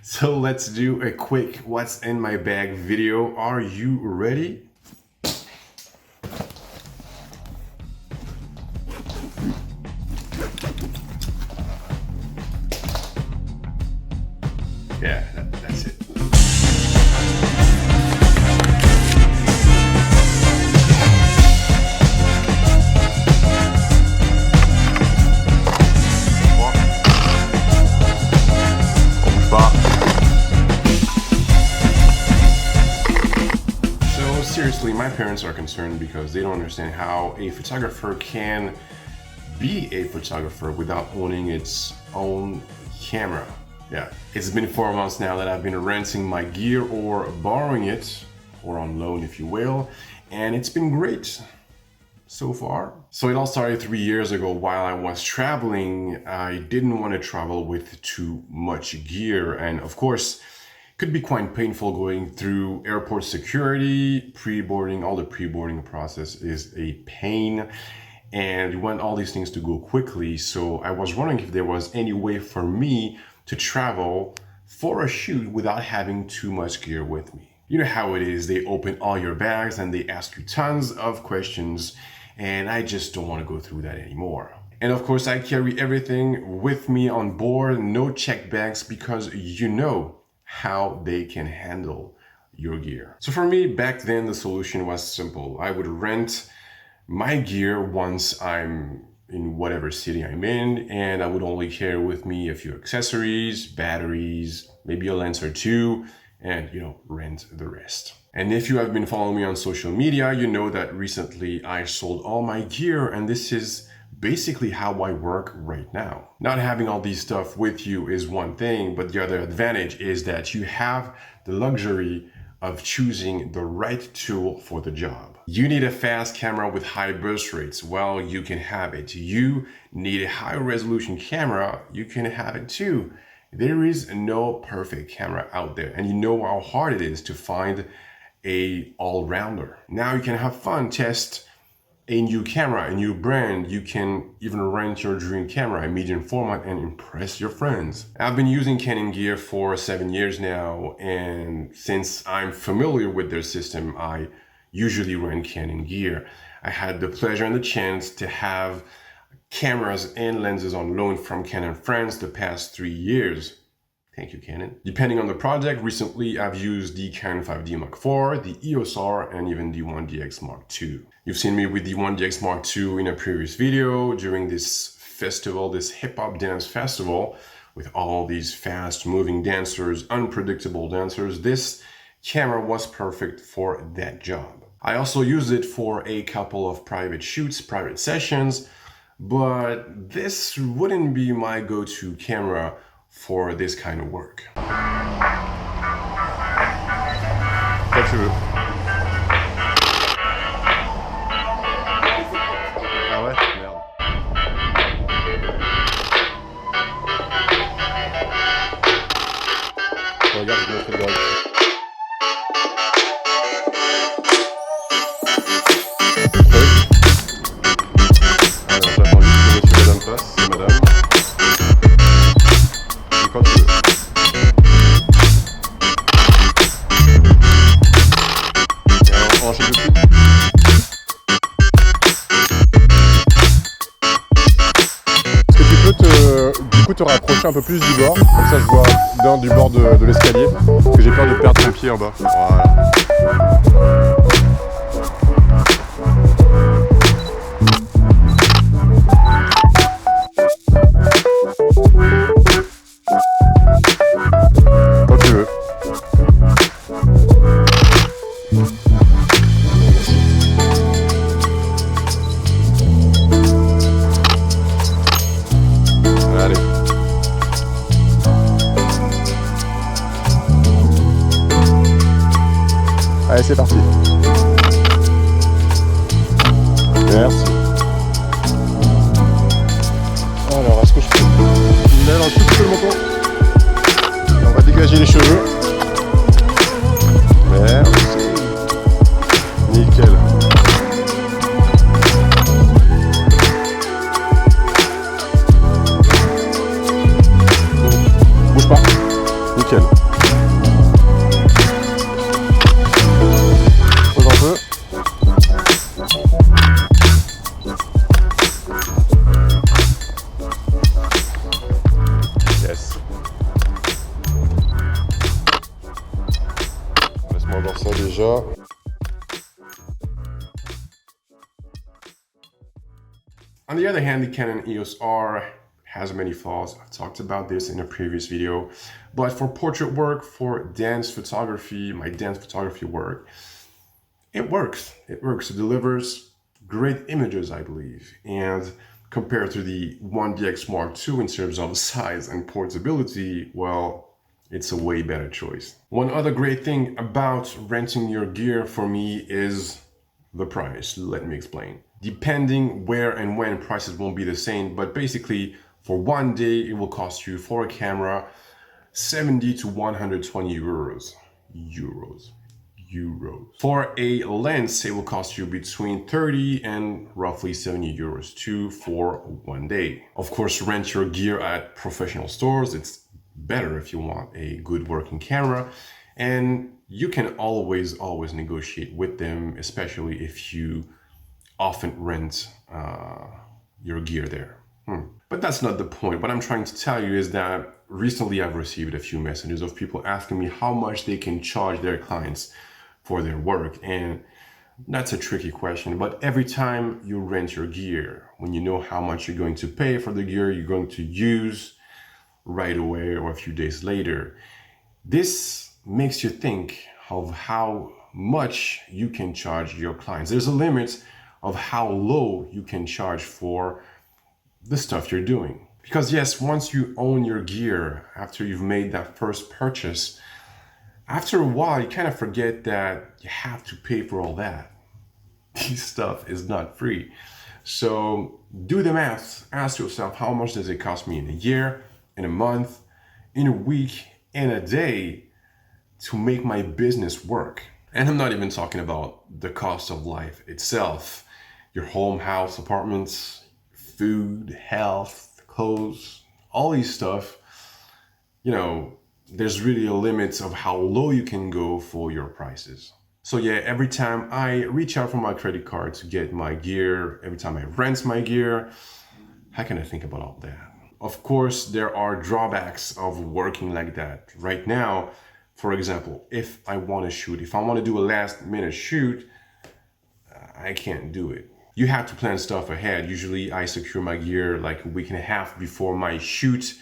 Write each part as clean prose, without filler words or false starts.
So let's do a quick what's in my bag video. Are you ready? Yeah, that's it. Seriously, my parents are concerned because they don't understand how a photographer can be a photographer without owning its own camera. Yeah, it's been 4 months now that I've been renting my gear or borrowing it, or on loan if you will, and it's been great so far. So it all started 3 years ago while I was traveling. I didn't want to travel with too much gear, and of course, could be quite painful going through airport security, pre-boarding. All the pre-boarding process is a pain, and you want all these things to go quickly. So I was wondering if there was any way for me to travel for a shoot without having too much gear with me. You know how it is, they open all your bags and they ask you tons of questions, and I just don't want to go through that anymore. And of course, I carry everything with me on board, no check bags, because you know how they can handle your gear. So for me, back then, the solution was simple. I would rent my gear once I'm in whatever city I'm in, and I would only carry with me a few accessories, batteries, maybe a lens or two, and rent the rest. And if you have been following me on social media, you know that recently I sold all my gear, and this is basically how I work right now. Not having all these stuff with you is one thing, but the other advantage is that you have the luxury of choosing the right tool for the job. You need a fast camera with high burst rates. Well, you can have it. You need a high resolution camera. You can have it too. There is no perfect camera out there, and you know how hard it is to find a all-rounder. Now you can have fun, test a new camera, a new brand. You can even rent your dream camera, a medium format, and impress your friends. I've been using Canon gear for 7 years now, and since I'm familiar with their system, I usually rent Canon gear. I had the pleasure and the chance to have cameras and lenses on loan from Canon France the past 3 years. Thank you, Canon. Depending on the project, recently I've used the Canon 5D Mark IV, the EOS R, and even the 1DX Mark II. You've seen me with the 1DX Mark II in a previous video during this festival, this hip-hop dance festival, with all these fast-moving dancers, unpredictable dancers. This camera was perfect for that job. I also used it for a couple of private shoots, private sessions, but this wouldn't be my go-to camera for this kind of work. Quand tu veux. Ah ouais, merde. Regarde, je me fais le alors j'attends juste que monsieur madame passe, c'est madame. Quand tu veux. Et on enchaîne dessus. Est-ce que tu peux te rapprocher un peu plus du bord, comme ça je vois bien du bord de l'escalier, parce que j'ai peur de perdre ton pied en bas. Voilà. Allez, c'est parti. Merci. Alors, est-ce que je peux mettre un tout petit peu le menton? On va dégager les cheveux. Merci. Nickel. Bouge pas. Nickel. Pose un peu. Yes. Laisse-moi voir ça déjà. On the other hand, the Canon EOS R has many flaws. I've talked about this in a previous video, but for portrait work, for dance photography, my dance photography work, it works. It works. It delivers great images, I believe. And compared to the 1DX Mark II in terms of size and portability, well, it's a way better choice. One other great thing about renting your gear for me is the price. Let me explain. Depending where and when, prices won't be the same, but basically for one day it will cost you, for a camera, 70 to 120 euros. For a lens, it will cost you between 30 and roughly 70 euros too for one day. Of course, rent your gear at professional stores. It's better if you want a good working camera, and you can always negotiate with them, especially if you often rent your gear there. But that's not the point. What I'm trying to tell you is that recently I've received a few messages of people asking me how much they can charge their clients for their work. And that's a tricky question. But every time you rent your gear, when you know how much you're going to pay for the gear you're going to use right away or a few days later, this makes you think of how much you can charge your clients. There's a limit of how low you can charge for the stuff you're doing. Because yes, once you own your gear, after you've made that first purchase, after a while, you kind of forget that you have to pay for all that. This stuff is not free. So do the math. Ask yourself, how much does it cost me in a year, in a month, in a week, in a day to make my business work? And I'm not even talking about the cost of life itself. Your home, house, apartments, food, health, clothes, all these stuff, you know, there's really a limit of how low you can go for your prices. So yeah, every time I reach out for my credit card to get my gear, every time I rent my gear, how can I think about all that? Of course, there are drawbacks of working like that. Right now, for example, if I want to do a last minute shoot, I can't do it. You have to plan stuff ahead. Usually I secure my gear like a week and a half before my shoot.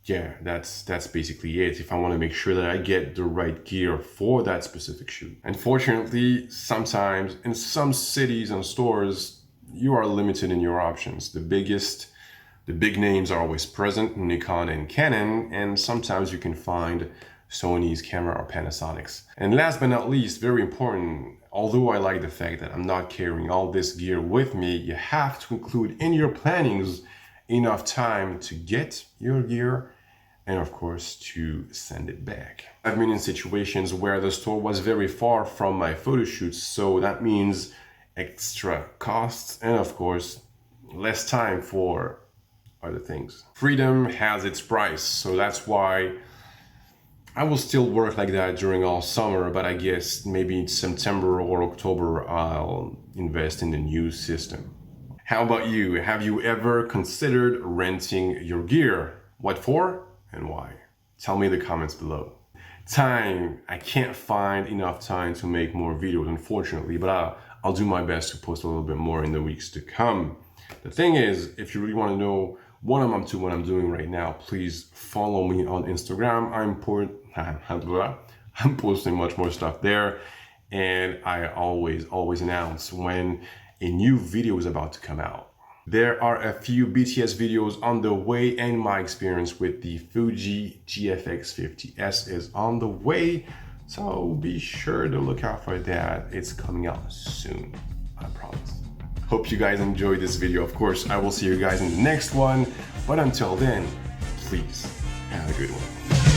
Yeah, that's basically it. If I want to make sure that I get the right gear for that specific shoot. Unfortunately, sometimes in some cities and stores, you are limited in your options. The big names are always present, Nikon and Canon, and sometimes you can find Sony's camera or Panasonic's. And last but not least, very important, although I like the fact that I'm not carrying all this gear with me, you have to include in your plannings enough time to get your gear and of course to send it back. I've been in situations where the store was very far from my photo shoots, so that means extra costs and of course less time for other things. Freedom has its price, so that's why I will still work like that during all summer, but I guess maybe in September or October I'll invest in the new system. How about you? Have you ever considered renting your gear? What for and why? Tell me in the comments below. Time, I can't find enough time to make more videos, unfortunately, but I'll do my best to post a little bit more in the weeks to come. The thing is, if you really want to know what I'm up to, what I'm doing right now, please follow me on Instagram. I'm posting much more stuff there, and I always announce when a new video is about to come out. There are a few BTS videos on the way, and my experience with the Fuji GFX 50S is on the way, so be sure to look out for that. It's coming out soon, I promise. Hope you guys enjoyed this video. Of course, I will see you guys in the next one, but until then, please have a good one.